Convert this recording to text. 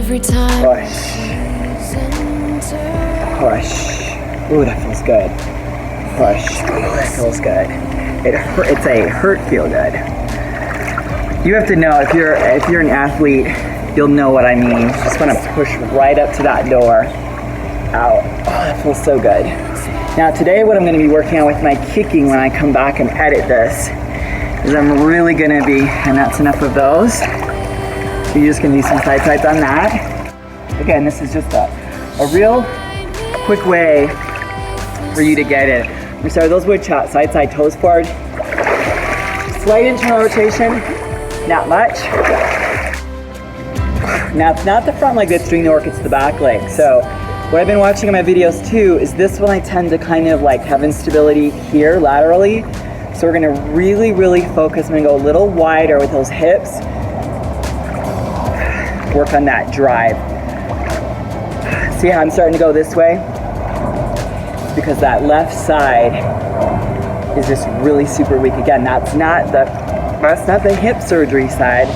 every time. Push. Push. Ooh, that feels good. Push. Ooh, that feels good. It's a hurt feel good. You have to know, if you're an athlete, you'll know what I mean. Just want to push right up to that door. Out. Oh, that feels so good. Now today what I'm going to be working on with my kicking when I come back and edit this is I'm really going to be, and that's enough of those. So you're just going to do some side sides on that. Again, this is just a real quick way for you to get it. We start those wood chops, side side, toes forward. Slight internal rotation, not much. Now it's not the front leg that's doing the work, it's the back leg. So what I've been watching in my videos too is this one I tend to kind of like have instability here laterally. So we're gonna really, really focus. I'm gonna go a little wider with those hips. Work on that drive. See how I'm starting to go this way? Because that left side is just really super weak. Again, that's not the hip surgery side.